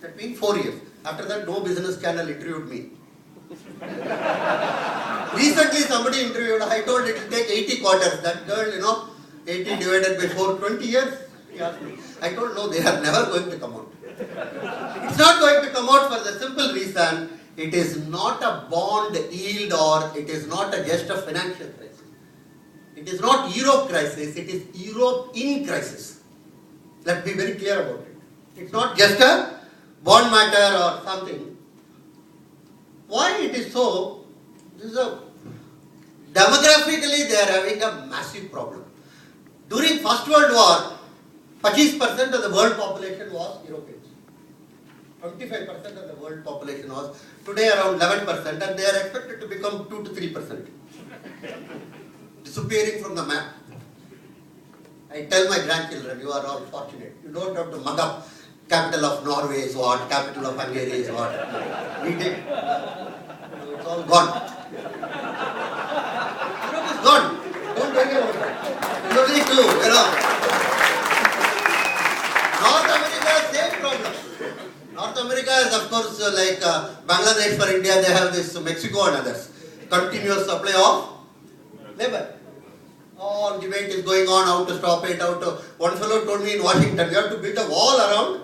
That means 4 years. After that, no business channel interviewed me. Recently, somebody interviewed, I told it will take 80 quarters. That girl, 80 divided by 4, 20 years. He asked me. I told, no, they are never going to come out. It's not going to come out for the simple reason, it is not a bond yield or it is not just a financial crisis. It is not Europe crisis, it is Europe in crisis. Let's be very clear about it. It's not just a bond matter or something. Why it is so? This is demographically they are having a massive problem. During First World War, 25% of the world population was Europeans. 25% of the world population was. Today around 11% and they are expected to become 2 to 3%. Disappearing from the map. I tell my grandchildren, you are all fortunate. You don't have to mug up capital of Norway is what, capital of Hungary is what. Read it. It's all gone. Europe is gone. Don't worry about it. It's only two, North America, same problem. North America is of course like Bangladesh for India, they have this Mexico and others. Continuous supply of labor. All debate is going on how to stop it, one fellow told me in Washington, you have to build a wall around.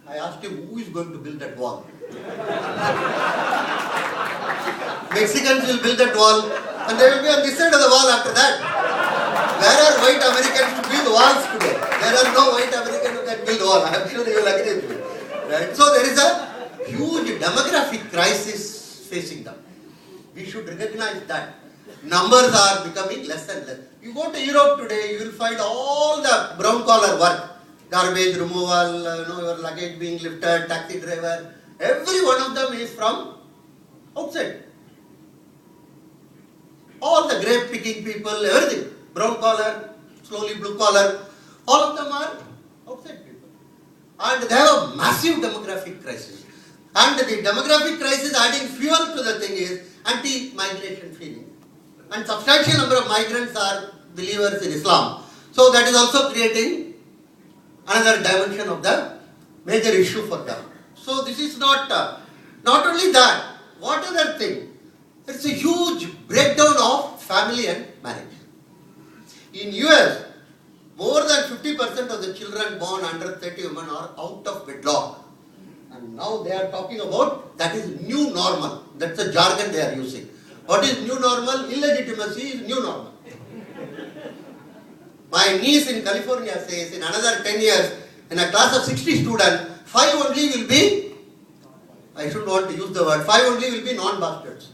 I asked him, who is going to build that wall? Mexicans will build that wall and they will be on this side of the wall after that. Where are white Americans to build walls today? There are no white Americans who can build walls. I am sure you will agree with me. Right? So there is a huge demographic crisis facing them. We should recognize that. Numbers are becoming less and less. You go to Europe today, you will find all the brown collar work. Garbage removal, your luggage being lifted, taxi driver. Every one of them is from outside. All the grape picking people, everything. Brown collar, slowly blue collar. All of them are outside people. And they have a massive demographic crisis. And the demographic crisis adding fuel to the thing is anti-migration feeling. And substantial number of migrants are believers in Islam. So that is also creating another dimension of the major issue for them. So this is not only that, what other thing? It's a huge breakdown of family and marriage. In US, more than 50% of the children born under 30 women are out of wedlock. And now they are talking about that is new normal. That's the jargon they are using. What is new normal? Illegitimacy is new normal. My niece in California says in another 10 years, in a class of 60 students, 5 only will be, I shouldn't want to use the word, 5 only will be non-bastards.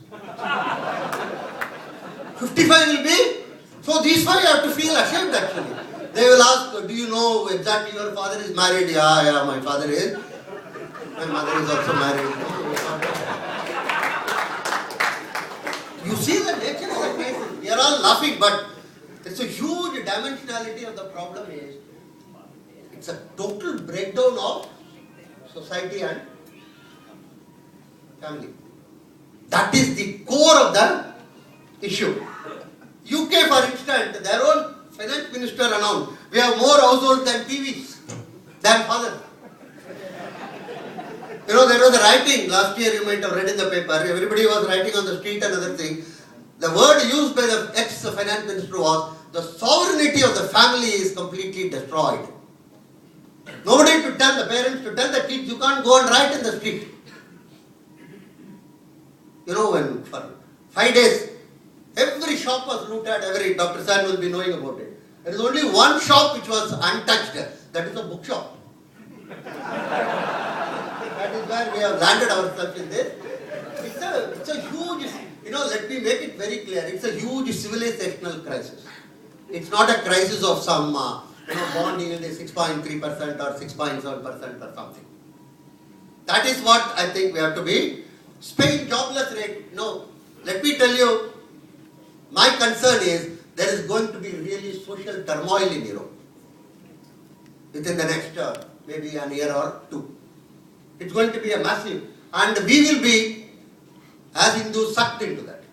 55 will be, so these 5 have to feel ashamed actually. They will ask, do you know exactly your father is married? Yeah, my father is. My mother is also married. You see the nature of the crisis. We are all laughing, but it's a huge dimensionality of the problem is, it's a total breakdown of society and family. That is the core of the issue. UK, for instance, their own finance minister announced, we have more households than TVs, than fathers. There was a writing, last year you might have read in the paper, everybody was writing on the street and other thing. The word used by the ex-finance minister was, the sovereignty of the family is completely destroyed. Nobody to tell the parents, to tell the kids, you can't go and write in the street. When for 5 days, every shop was looted, Dr. San will be knowing about it. There is only one shop which was untouched, that is a bookshop. That is where we have landed ourselves in this. It's a huge, let me make it very clear, it's a huge civilizational crisis. It's not a crisis of some, bond yield is 6.3% or 6.7% or something. That is what I think we have to be. Spain jobless rate, no. Let me tell you, my concern is there is going to be really social turmoil in Europe within the next maybe an year or two. It's going to be a massive, and we will be, as Hindus, sucked into that.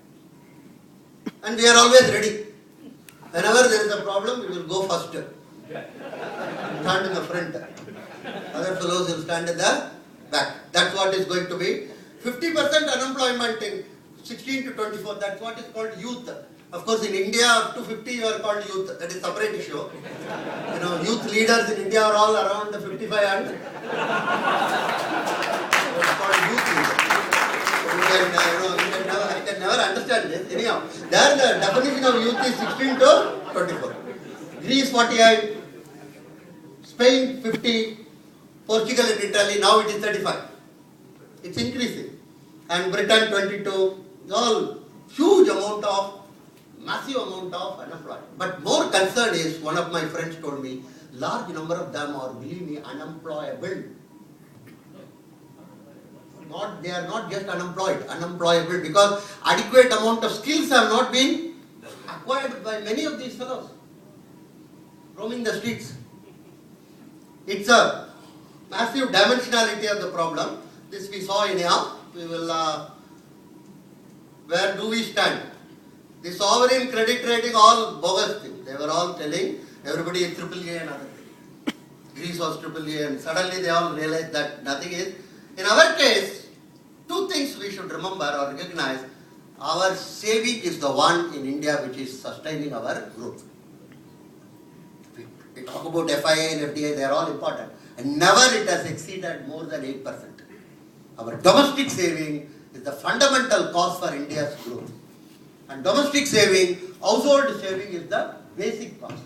And we are always ready. Whenever there is a problem, we will go first. Stand in the front. Other fellows will stand in the back. That's what is going to be. 50% unemployment in 16 to 24. That's what is called youth. Of course, in India, up to 50, you are called youth. That is separate issue. You know, youth leaders in India are all around the 55 and it's called youth leaders. I can never understand this. Anyhow, there the definition of youth is 16 to 24. Greece 48, Spain 50, Portugal and Italy, now it is 35. It's increasing. And Britain 22, all huge amount of, massive amount of unemployed. But more concern is, one of my friends told me, large number of them are, believe me, unemployable. They are not just unemployed, unemployable because adequate amount of skills have not been acquired by many of these fellows roaming the streets. It's a massive dimensionality of the problem. This we saw anyhow. We will, where do we stand? The sovereign credit rating, all bogus thing. They were all telling everybody is AAA and other thing. Greece was AAA and suddenly they all realized that nothing is. In our case, two things we should remember or recognize. Our saving is the one in India which is sustaining our growth. We talk about FII and FDI, they are all important. And never it has exceeded more than 8%. Our domestic saving is the fundamental cause for India's growth. And domestic saving, household saving is the basic cause.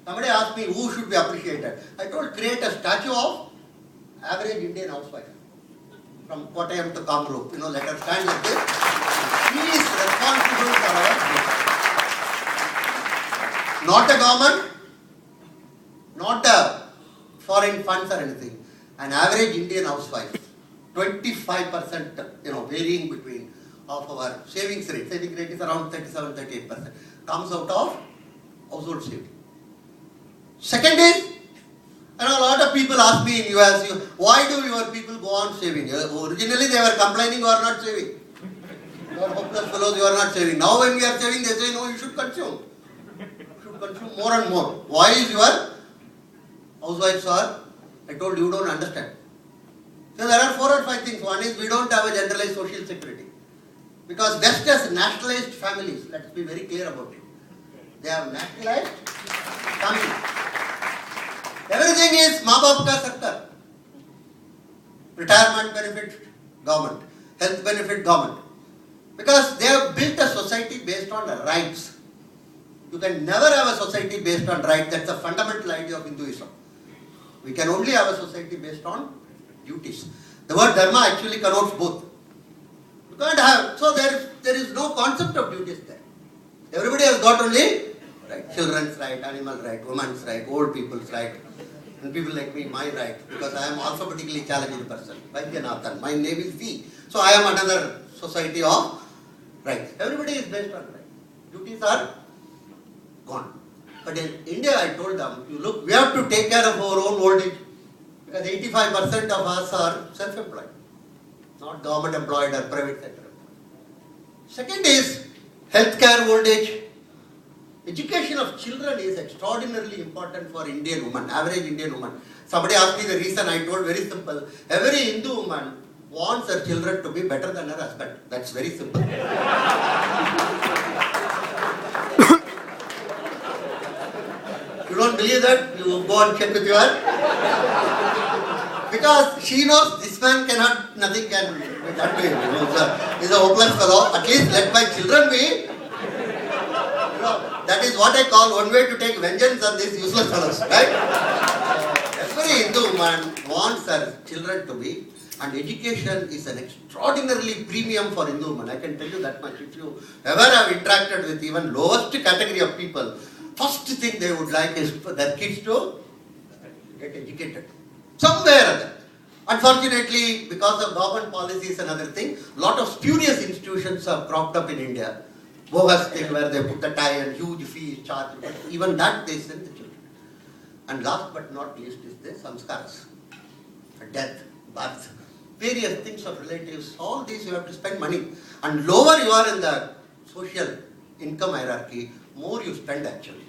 Somebody asked me who should be appreciated. I told create a statue of average Indian housewife. From Kottayam to Kamrup, let her stand like this. She is responsible for our growth. Not the government, not the foreign funds or anything. An average Indian housewife, 25%, varying between of our savings rate. Saving rate is around 37-38%. Comes out of household saving. Second is, a lot of people ask me in US, why do your people go on saving? Originally they were complaining you are not saving. You are hopeless fellows, you are not saving. Now when we are saving, they say, no, you should consume. You should consume more and more. Why is your housewives are? I told you don't understand. So there are 4 or 5 things. One is we don't have a generalized social security. Because West has nationalized families. Let's be very clear about it. They have nationalized families. Everything is maa baap ka sector. Retirement benefit, government. Health benefit, government. Because they have built a society based on rights. You can never have a society based on rights. That's a fundamental idea of Hinduism. We can only have a society based on duties. The word dharma actually connotes both. You can't have, so there is no concept of duties there. Everybody has got only right. Children's right, animal right, women's right, old people's right, and people like me, my right, because I am alphabetically challenged person. Vaidyanathan, my name is V. So I am another society of rights. Everybody is based on right. Duties are gone. But in India, I told them, look, we have to take care of our own old age. Because 85% of us are self-employed, not government employed or private sector employed. Second is healthcare, old age. Education of children is extraordinarily important for Indian woman, average Indian woman. Somebody asked me the reason, I told very simple. Every Hindu woman wants her children to be better than her husband. That's very simple. You don't believe that? You go and check with your... Because she knows this man cannot, nothing can be done to him. He's a hopeless fellow. At least let my children be. That is what I call one way to take vengeance on these useless fellows. Right? Every Hindu woman wants her children to be, and education is an extraordinarily premium for Hindu women. I can tell you that much. If you ever have interacted with even lowest category of people, first thing they would like is for their kids to get educated. Somewhere or other. Unfortunately, because of government policies and other things, a lot of spurious institutions have cropped up in India. Bogus thing where they put the tie and huge fees charged. But even that they send the children. And last but not least is the samskars. Death, birth, various things of relatives. All these you have to spend money. And lower you are in the social income hierarchy, more you spend actually.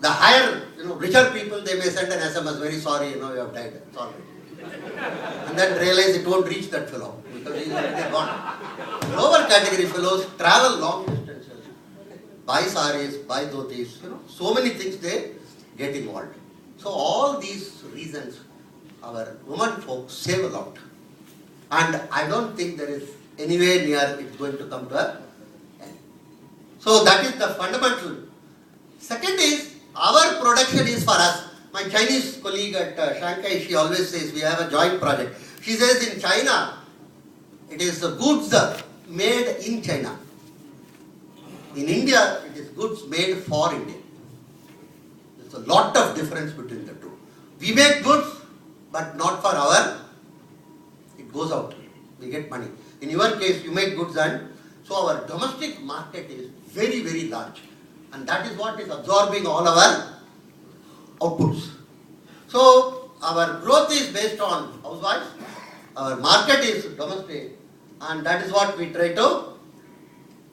The higher, richer people, they may send an SMS, very sorry, you have died. Sorry. And then realize it won't reach that fellow because he is already gone. Lower category fellows travel long distances, buy saris, buy dhotis, so many things they get involved. So all these reasons, our women folks save a lot. And I don't think there is anywhere near it's going to come to a end. So that is the fundamental. Second is, our production is for us. My Chinese colleague at Shanghai, she always says we have a joint project. She says in China, it is the goods made in China. In India, it is goods made for India. There's a lot of difference between the two. We make goods, but not for our, it goes out. We get money. In your case, you make goods and so our domestic market is very, very large. And that is what is absorbing all our outputs. So, our growth is based on housewives, our market is domestic, and that is what we try to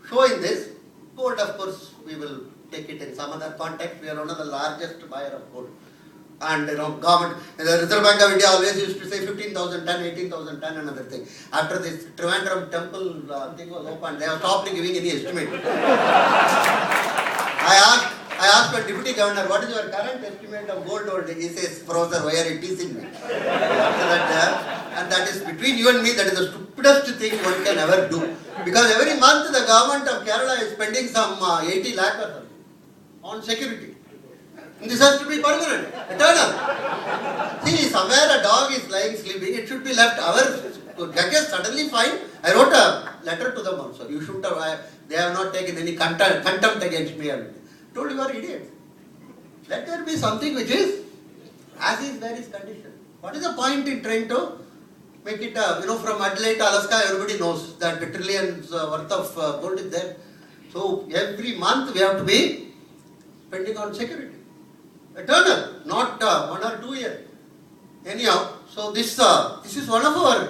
show in this. Gold, of course, we will take it in some other context. We are one of the largest buyer of gold. And government, the Reserve Bank of India always used to say 15,000 ton, 18,000 ton, another thing. After this Trivandrum temple thing was opened, they have stopped giving any estimate. I asked my deputy governor, what is your current estimate of gold holding? He says, Professor, why are you teasing me? And that is between you and me, that is the stupidest thing one can ever do. Because every month the government of Kerala is spending some 80 lakh or something on security. And this has to be permanent, eternal. See, somewhere a dog is lying sleeping, it should be left. Our judges suddenly find, I wrote a letter to them also. You should have, they have not taken any contempt against me. I told you are idiots. Let there be something which is as is, there is condition. What is the point in trying to make it, from Adelaide to Alaska, everybody knows that the trillions worth of gold is there. So every month we have to be spending on security. Eternal, not 1 or 2 years. Anyhow, so this is one of our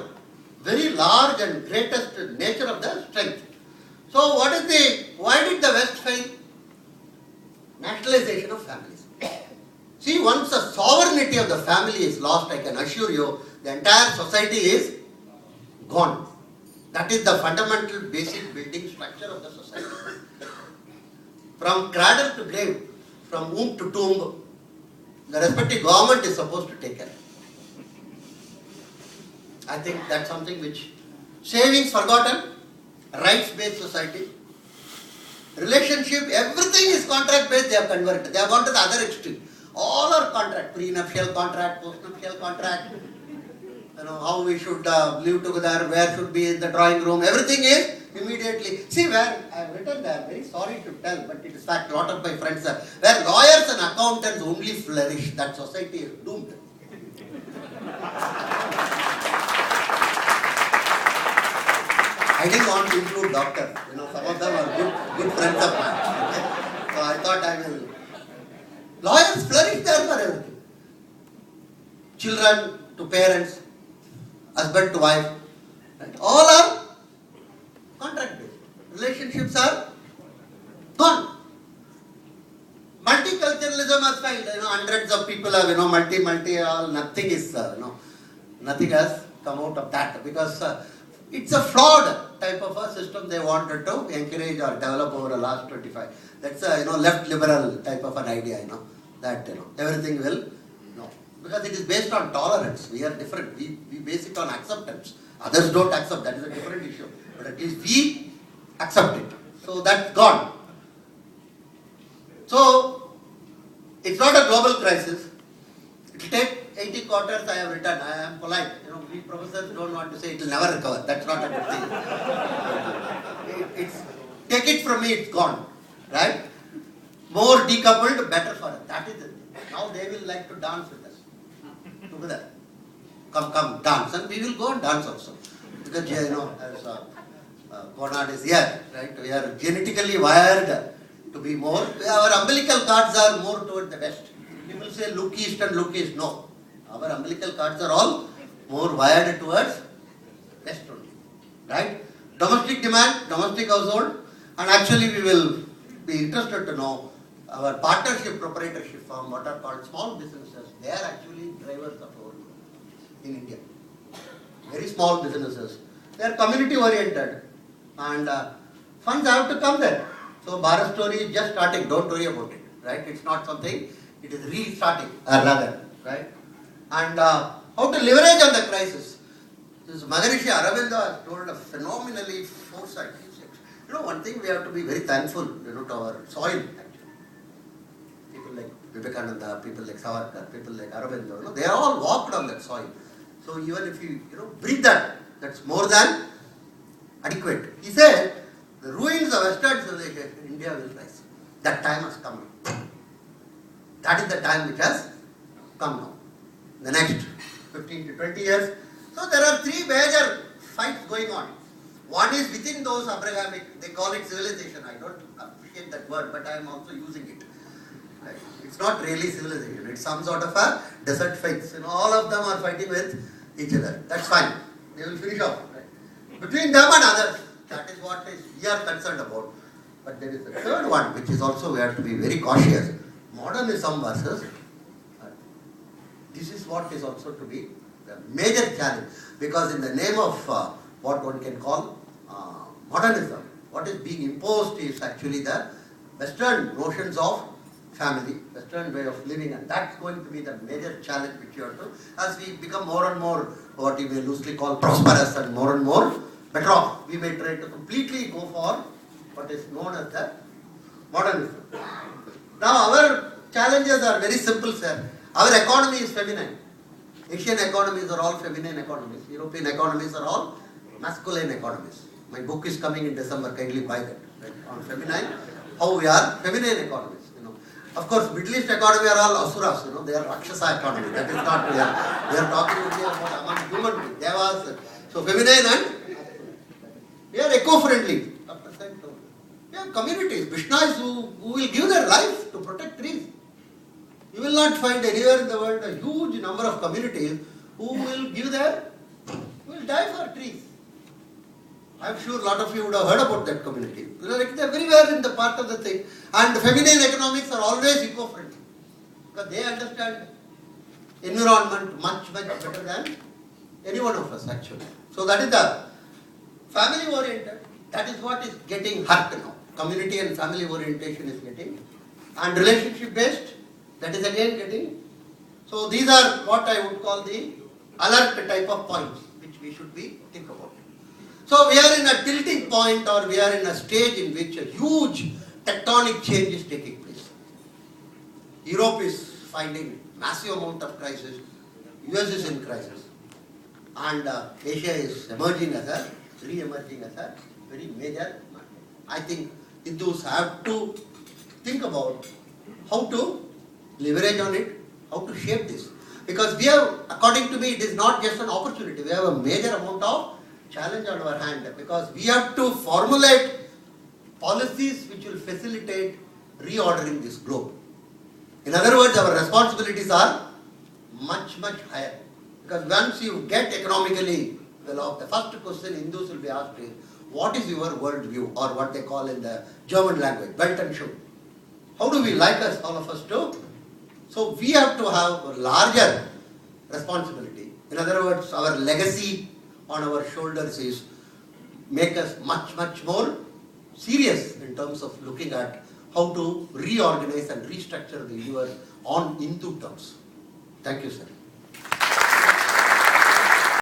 very large and greatest nature of the strength. So why did the West fail? Nationalization of families. See, once the sovereignty of the family is lost, I can assure you, the entire society is gone. That is the fundamental basic building structure of the society. From cradle to grave, from womb to tomb, the respective government is supposed to take care. I think that's something which savings forgotten, rights-based society, relationship, everything is contract-based, they have converted. They have gone to the other extreme. All are contract, prenuptial contract, postnuptial contract, how we should live together, where should be in the drawing room, everything is immediately. See, where I have written there, very sorry to tell, but it is fact, a lot of my friends are, where lawyers and accountants only flourish, that society is doomed. I didn't want to include doctors, some of them are good friends of mine. Okay? So I thought I will. Lawyers flourish there for everything. Children to parents, husband to wife, right? All are contract based. Relationships are gone. Multiculturalism has failed. Hundreds of people have, multi, all, nothing is, nothing has come out of that because it's a flawed type of a system they wanted to encourage or develop over the last 25. That's a, left liberal type of an idea, that, everything will, because it is based on tolerance. We are different. We base it on acceptance. Others don't accept. That is a different issue. But at least we accept it. So that's gone. So, it's not a global crisis. It will take 80 quarters, I have written. I am polite. We professors don't want to say it will never recover. That's not a good thing. Take it from me, it's gone. Right? More decoupled, better for us. That is it. Now they will like to dance with us. Together. Come, dance. And we will go and dance also. Because, as Conrad is here, right? We are genetically wired to be more. Our umbilical cords are more toward the west. People say look east and look east. No. Our umbilical cords are all more wired towards west only. Right? Domestic demand, domestic household. And actually we will be interested to know our partnership, proprietorship firm, what are called small businesses, they are actually drivers of our growth in India. Very small businesses. They are community oriented and funds have to come there. So Bharat story is just starting, don't worry about it, right? It's not something, it is restarting, rather, right? And how to leverage on the crisis. This Maharishi Aurobindo has told a phenomenally foresight. You know, one thing we have to be very thankful, to our soil, actually. People like Vivekananda, people like Savarkar, people like Aurobindo, they are all walked on that soil. So even if you, breathe that, that's more than adequate. He said, the ruins of Western civilization, India will rise. That time has come now. That is the time which has come now. The next 15 to 20 years. So there are three major fights going on. One is within those Abrahamic, they call it civilization. I don't appreciate that word, but I am also using it. Right? It's not really civilization. It's some sort of a desert fights. All of them are fighting with each other. That's fine. They will finish off. Right? Between them and others, that is what we are concerned about. But there is a third one, which is also we have to be very cautious. Modernism versus. This is what is also to be the major challenge. Because in the name of what one can call modernism, what is being imposed is actually the Western notions of family, Western way of living, and that's going to be the major challenge which you have to, as we become more and more what you may loosely call prosperous and more better off, we may try to completely go for what is known as the modernism. Now our challenges are very simple, sir. Our economy is feminine. Asian economies are all feminine economies. European economies are all masculine economies. My book is coming in December, kindly buy that. Right? On feminine, how we are feminine economies. Of course, Middle East economy are all asuras. They are Rakshasa economy. That is not we are talking only about among human beings. Devas. So feminine and we are eco-friendly. We have communities, Vishnais who will give their life to protect trees. You will not find anywhere in the world a huge number of communities who will will die for trees. I am sure a lot of you would have heard about that community. They are everywhere in the part of the thing. And feminine economics are always eco-friendly. Because they understand environment much better than any one of us actually. So that is the family oriented. That is what is getting hurt now. Community and family orientation is getting. And relationship based, that is again getting. So these are what I would call the alert type of points which we should be think about. So we are in a tilting point, or we are in a stage in which a huge tectonic change is taking place. Europe is finding massive amount of crisis. US is in crisis. And Asia is re-emerging as a very major market. I think Hindus have to think about how to leverage on it, how to shape this. Because we have, according to me, it is not just an opportunity. We have a major amount of challenge on our hand, because we have to formulate policies which will facilitate reordering this globe. In other words, our responsibilities are much higher. Because once you get economically well off, the first question Hindus will be asked is, what is your world view, or what they call in the German language, Welt and Schule. How do we like us, all of us to? So we have to have a larger responsibility. In other words, our legacy on our shoulders is make us much more serious in terms of looking at how to reorganize and restructure the universe on Hindu terms. Thank you, sir.